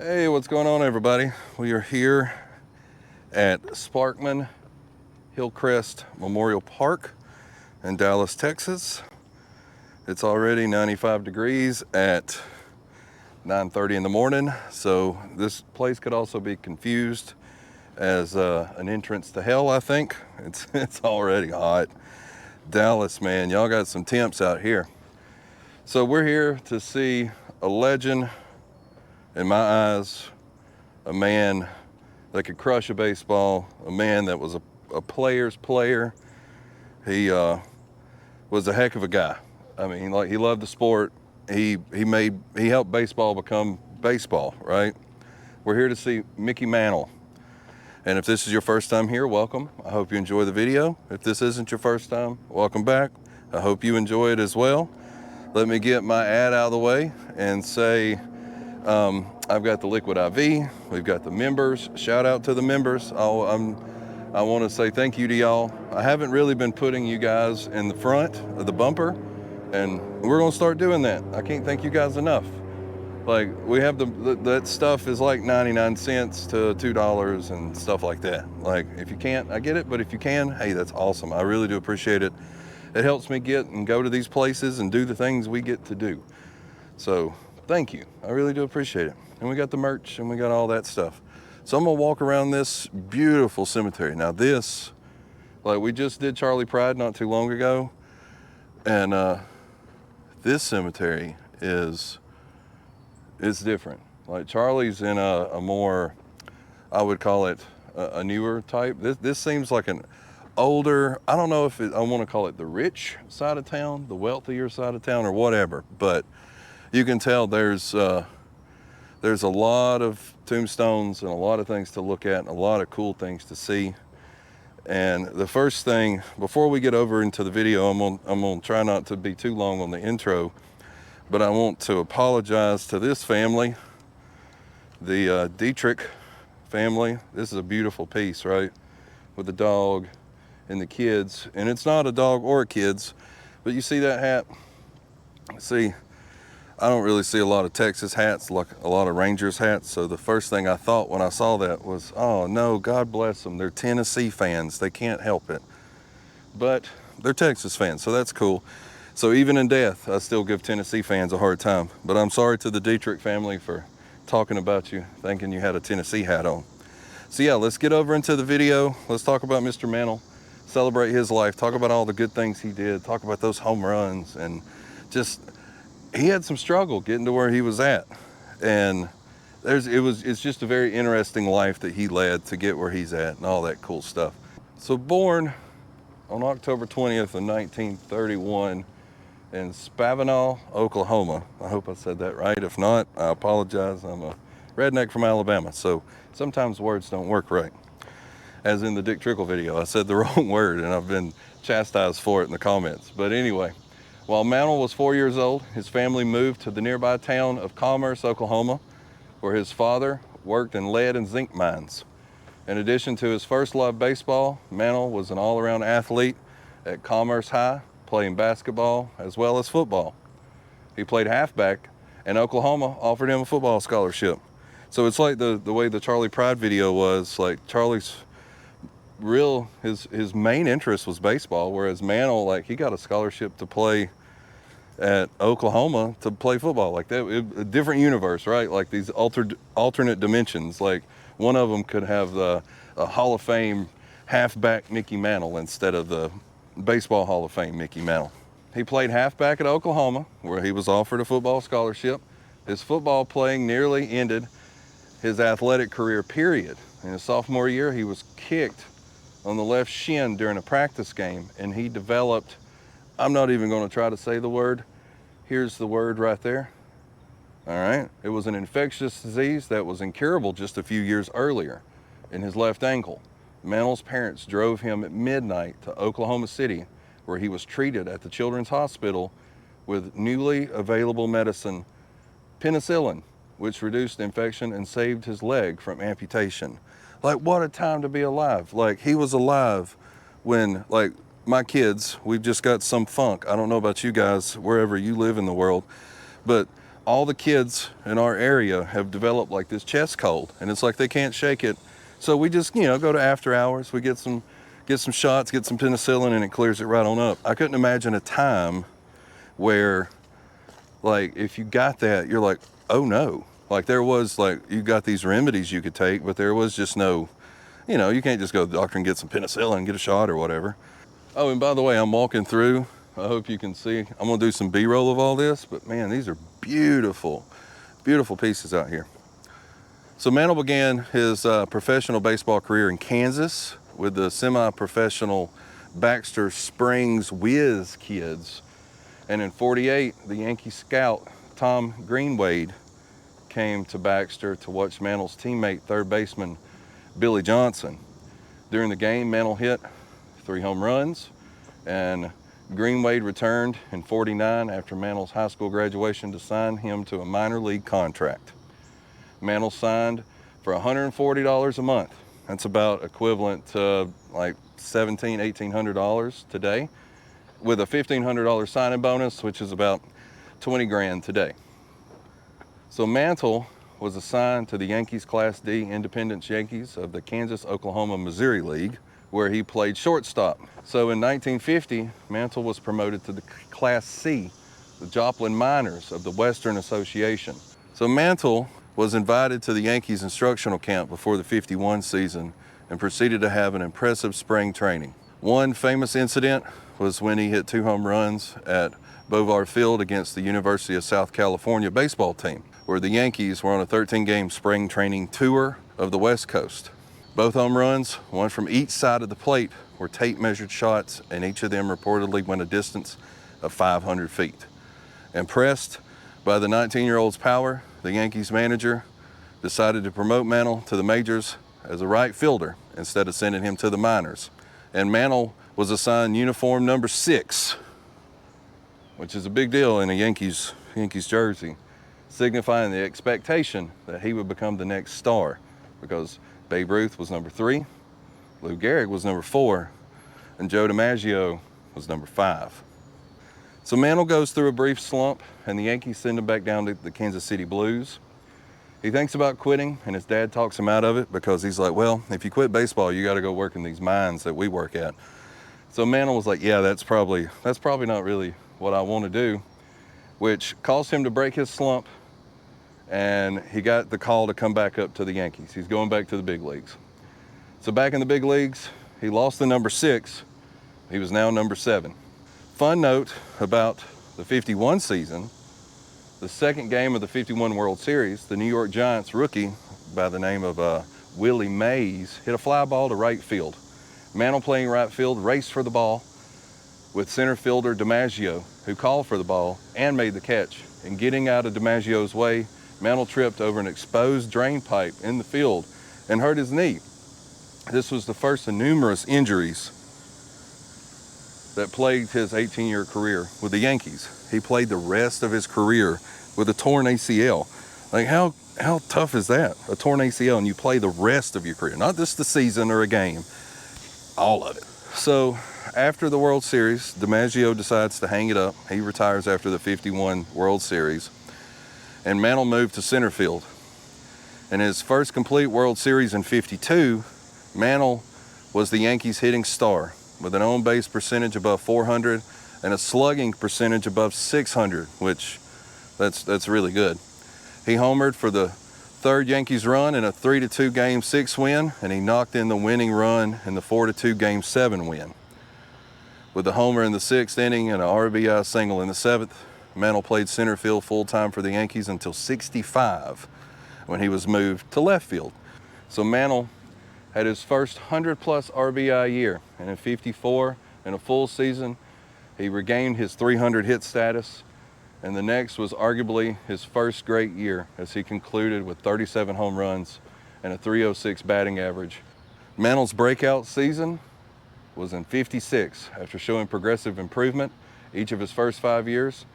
Hey, what's going on, everybody? We are here at Sparkman Hillcrest Memorial Park in Dallas, Texas. It's already 95 degrees at 9:30 in the morning, so this place could also be confused as an entrance to hell, I think. It's already hot. Dallas, man, y'all got some temps out here. So we're here to see a legend, in my eyes, a man that could crush a baseball, a man that was a player's player. He was a heck of a guy. I mean, like, he loved the sport. He helped baseball become baseball, right? We're here to see Mickey Mantle. And if this is your first time here, welcome. I hope you enjoy the video. If this isn't your first time, welcome back. I hope you enjoy it as well. Let me get my ad out of the way and say, I've got the Liquid IV. We've got the members. Shout out to the members. I want to say thank you to y'all. I haven't really been putting you guys in the front of the bumper, and we're going to start doing that. I can't thank you guys enough. Like, we have that stuff is like 99 cents to $2 and stuff like that. Like, if you can't, I get it, but if you can, hey, that's awesome. I really do appreciate it. It helps me get and go to these places and do the things we get to do. So thank you. I really do appreciate it. And we got the merch and we got all that stuff. So I'm gonna walk around this beautiful cemetery. Now this, like, we just did Charlie Pride not too long ago. And this cemetery is different. Like, Charlie's in a more, I would call it a newer type. This seems like an older, I don't know if I want to call it the rich side of town, the wealthier side of town, or whatever, but you can tell there's a lot of tombstones and a lot of things to look at and a lot of cool things to see. And the first thing, before we get over into the video, I'm gonna try not to be too long on the intro, but I want to apologize to this family, the Dietrich family. This is a beautiful piece, right? With the dog and the kids. And it's not a dog or kids, but you see that hat? See, I don't really see a lot of Texas hats, like a lot of Rangers hats. So the first thing I thought when I saw that was, oh no, God bless them. They're Tennessee fans. They can't help it. But they're Texas fans, so that's cool. So even in death, I still give Tennessee fans a hard time. But I'm sorry to the Dietrich family for talking about you, thinking you had a Tennessee hat on. So yeah, let's get over into the video. Let's talk about Mr. Mantle, celebrate his life, talk about all the good things he did, talk about those home runs, and just, he had some struggle getting to where he was at. And it's just a very interesting life that he led to get where he's at and all that cool stuff. So born on October 20th of 1931 in Spavinaw, Oklahoma. I hope I said that right. If not, I apologize. I'm a redneck from Alabama, so sometimes words don't work right. As in the Dick Trickle video, I said the wrong word and I've been chastised for it in the comments. But anyway, while Mantle was 4 years old, his family moved to the nearby town of Commerce, Oklahoma, where his father worked in lead and zinc mines. In addition to his first love, baseball, Mantle was an all-around athlete at Commerce High, playing basketball as well as football. He played halfback, and Oklahoma offered him a football scholarship. So it's like the way the Charlie Pride video was, like, Charlie's his main interest was baseball, whereas Mantle, like, he got a scholarship to play at Oklahoma to play football. Like that, a different universe, right? Like these alternate dimensions. Like one of them could have a Hall of Fame halfback Mickey Mantle instead of the baseball Hall of Fame Mickey Mantle. He played halfback at Oklahoma, where he was offered a football scholarship. His football playing nearly ended his athletic career, period. In his sophomore year, he was kicked on the left shin during a practice game, and he developed, I'm not even going to try to say the word. Here's the word right there. All right. It was an infectious disease that was incurable just a few years earlier in his left ankle. Mantle's parents drove him at midnight to Oklahoma City, where he was treated at the Children's Hospital with newly available medicine, penicillin, which reduced the infection and saved his leg from amputation. Like, what a time to be alive. Like, he was alive when, like, my kids, we've just got some funk. I don't know about you guys, wherever you live in the world, but all the kids in our area have developed like this chest cold, and it's like they can't shake it. So we just, go to after hours, we get some shots, get some penicillin, and it clears it right on up. I couldn't imagine a time where, like, if you got that, you're like, oh no. Like, there was, like, you got these remedies you could take, but there was just no, you can't just go to the doctor and get some penicillin and get a shot or whatever. Oh, and by the way, I'm walking through. I hope you can see. I'm gonna do some B-roll of all this, but man, these are beautiful, beautiful pieces out here. So Mantle began his professional baseball career in Kansas with the semi-professional Baxter Springs Whiz Kids. And in '48, the Yankee scout Tom Greenwade came to Baxter to watch Mantle's teammate, third baseman Billy Johnson. During the game, Mantle hit 3 home runs, and Greenwade returned in '49 after Mantle's high school graduation to sign him to a minor league contract. Mantle signed for $140 a month. That's about equivalent to like $1,700, $1,800 today, with a $1,500 signing bonus, which is about 20 grand today. So Mantle was assigned to the Yankees Class D Independence Yankees of the Kansas, Oklahoma, Missouri League, where he played shortstop. So in 1950, Mantle was promoted to the Class C, the Joplin Miners of the Western Association. So Mantle was invited to the Yankees instructional camp before the '51 season and proceeded to have an impressive spring training. One famous incident was when he hit 2 home runs at Bovar Field against the University of South California baseball team, where the Yankees were on a 13-game spring training tour of the West Coast. Both home runs, one from each side of the plate, were tape-measured shots, and each of them reportedly went a distance of 500 feet. Impressed by the 19-year-old's power, the Yankees manager decided to promote Mantle to the majors as a right fielder instead of sending him to the minors. And Mantle was assigned uniform number 6, which is a big deal in a Yankees jersey, signifying the expectation that he would become the next star, because Babe Ruth was number 3, Lou Gehrig was number 4, and Joe DiMaggio was number 5. So Mantle goes through a brief slump, and the Yankees send him back down to the Kansas City Blues. He thinks about quitting, and his dad talks him out of it because he's like, well, if you quit baseball, you got to go work in these mines that we work at. So Mantle was like, yeah, that's probably not really what I want to do, which caused him to break his slump, and he got the call to come back up to the Yankees. He's going back to the big leagues. So back in the big leagues, he lost the number 6. He was now number 7. Fun note about the '51 season, the second game of the '51 World Series, the New York Giants rookie by the name of Willie Mays hit a fly ball to right field. Mantle, playing right field, raced for the ball with center fielder DiMaggio, who called for the ball and made the catch. In getting out of DiMaggio's way, Mantle tripped over an exposed drain pipe in the field and hurt his knee. This was the first of numerous injuries that plagued his 18-year career with the Yankees. He played the rest of his career with a torn ACL. Like, how tough is that? A torn ACL, and you play the rest of your career, not just the season or a game, all of it. So after the World Series, DiMaggio decides to hang it up. He retires after the '51 World Series, and Mantle moved to center field. In his first complete World Series in '52, Mantle was the Yankees' hitting star, with an on-base percentage above 400 and a slugging percentage above 600, which that's really good. He homered for the third Yankees run in a 3-2 Game 6 win, and he knocked in the winning run in the 4-2 Game 7 win. With a homer in the 6th inning and an RBI single in the 7th, Mantle played center field full-time for the Yankees until '65, when he was moved to left field. So Mantle had his first 100-plus RBI year, and in '54, in a full season, he regained his 300 hit status, and the next was arguably his first great year, as he concluded with 37 home runs and a .306 batting average. Mantle's breakout season was in '56, after showing progressive improvement each of his first 5 years.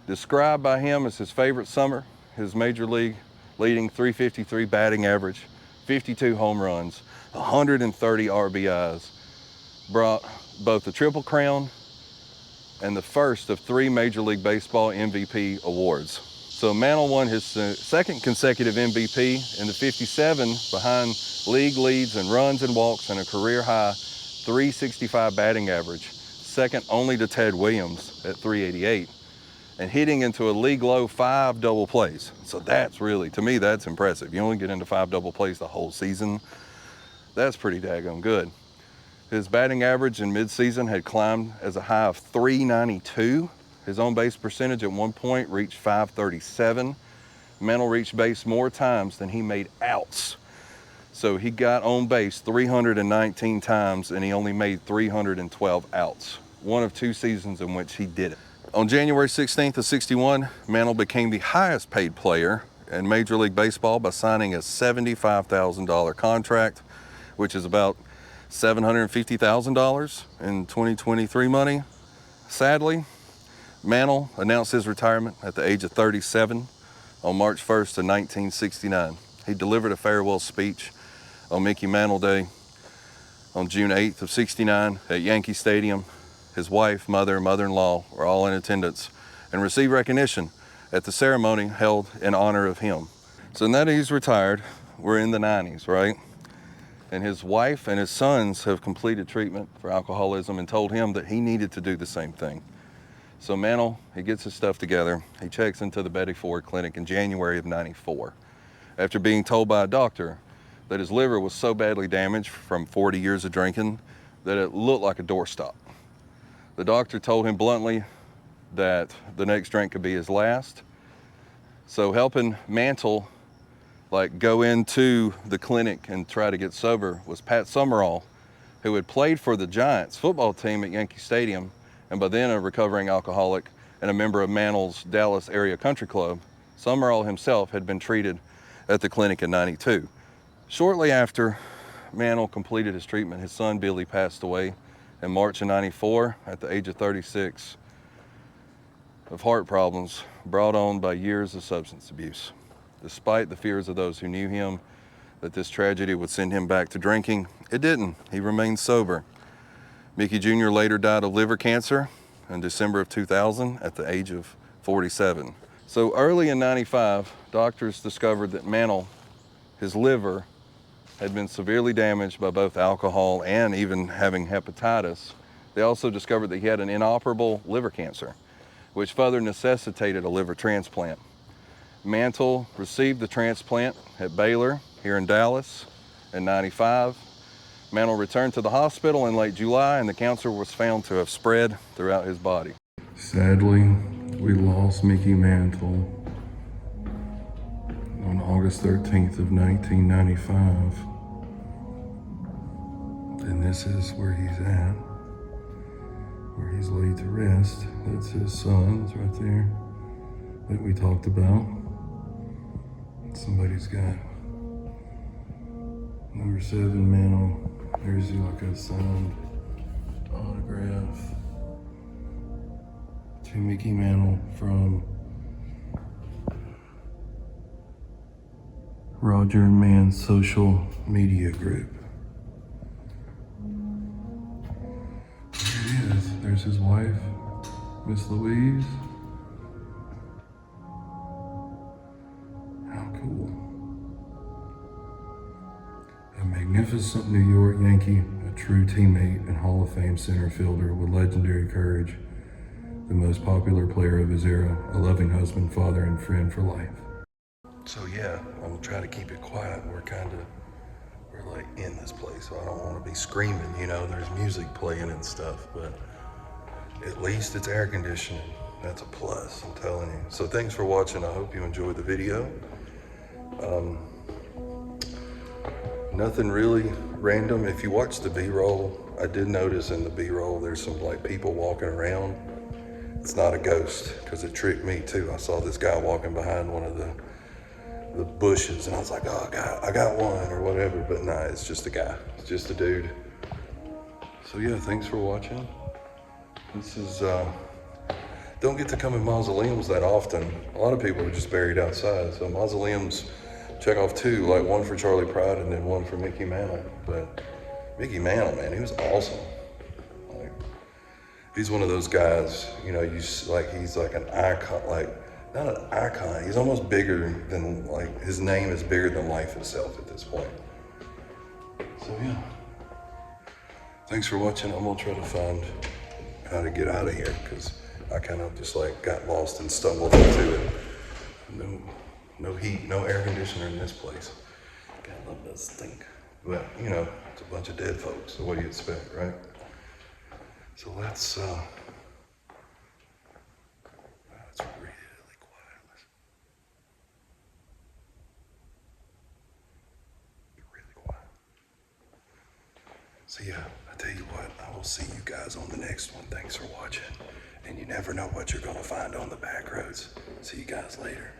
Described by him as his favorite summer, his major league leading .353 batting average, 52 home runs, 130 RBIs, brought both the Triple Crown and the first of 3 Major League Baseball MVP awards. So Mantle won his second consecutive MVP in the 57 behind league leads in runs and walks and a career high 365 batting average, second only to Ted Williams at 388, and hitting into a league low 5 double plays. So that's really, to me, that's impressive. You only get into 5 double plays the whole season. That's pretty daggone good. His batting average in midseason had climbed as a high of 392. His on-base percentage at one point reached 537. Mantle reached base more times than he made outs. So he got on base 319 times and he only made 312 outs. One of 2 seasons in which he did it. On January 16th of 61, Mantle became the highest paid player in Major League Baseball by signing a $75,000 contract, which is about $750,000 in 2023 money. Sadly, Mantle announced his retirement at the age of 37 on March 1st of 1969. He delivered a farewell speech on Mickey Mantle Day on June 8th of 69 at Yankee Stadium. His wife, mother, and mother-in-law were all in attendance and received recognition at the ceremony held in honor of him. So now that he's retired, we're in the 90s, right? And his wife and his sons have completed treatment for alcoholism and told him that he needed to do the same thing. So Mantle, he gets his stuff together. He checks into the Betty Ford Clinic in January of 94 after being told by a doctor that his liver was so badly damaged from 40 years of drinking that it looked like a doorstop. The doctor told him bluntly that the next drink could be his last. So helping Mantle go into the clinic and try to get sober was Pat Summerall, who had played for the Giants football team at Yankee Stadium and by then a recovering alcoholic and a member of Mantle's Dallas area country club. Summerall himself had been treated at the clinic in 92. Shortly after Mantle completed his treatment, his son Billy passed away in March of 94 at the age of 36 of heart problems brought on by years of substance abuse. Despite the fears of those who knew him that this tragedy would send him back to drinking, it didn't. He remained sober. Mickey Jr. later died of liver cancer in December of 2000 at the age of 47. So early in 95, doctors discovered that Mantle, his liver, had been severely damaged by both alcohol and even having hepatitis. They also discovered that he had an inoperable liver cancer, which further necessitated a liver transplant. Mantle received the transplant at Baylor here in Dallas in 95. Mantle returned to the hospital in late July and the cancer was found to have spread throughout his body. Sadly, we lost Mickey Mantle on August 13th of 1995. And this is where he's at, where he's laid to rest. That's his sons right there that we talked about. Somebody's got number 7 Mantle. There's a signed autograph to Mickey Mantle from Roger and Mann's social media group. There he is. There's his wife, Miss Louise. How cool. A magnificent New York Yankee, a true teammate and Hall of Fame center fielder with legendary courage, the most popular player of his era, a loving husband, father, and friend for life. So yeah, I'm gonna try to keep it quiet. We're like in this place, so I don't want to be screaming, there's music playing and stuff, but at least it's air conditioning. That's a plus, I'm telling you. So thanks for watching. I hope you enjoyed the video. Nothing really random. If you watch the B-roll, I did notice in the B-roll there's some people walking around. It's not a ghost, because it tricked me too. I saw this guy walking behind one of the bushes and I was like, oh God, I got one or whatever, but nah, it's just a guy. It's just a dude. So yeah, thanks for watching. This is, don't get to come in mausoleums that often. A lot of people are just buried outside. So mausoleums, check off 2, one for Charlie Pride and then one for Mickey Mantle. But Mickey Mantle, man, he was awesome. He's one of those guys, he's like an icon, not an icon. He's almost bigger than, like, his name is bigger than life itself at this point. So yeah, thanks for watching. I'm gonna try to find how to get out of here because I kind of just like got lost and stumbled into it. No heat, no air conditioner in this place. God, I love that stink. But you know, it's a bunch of dead folks, so what do you expect, right? So let's really quiet. Really quiet. So yeah, I tell you what, I will see you guys on the next one. Thanks for watching. And you never know what you're gonna find on the back roads. See you guys later.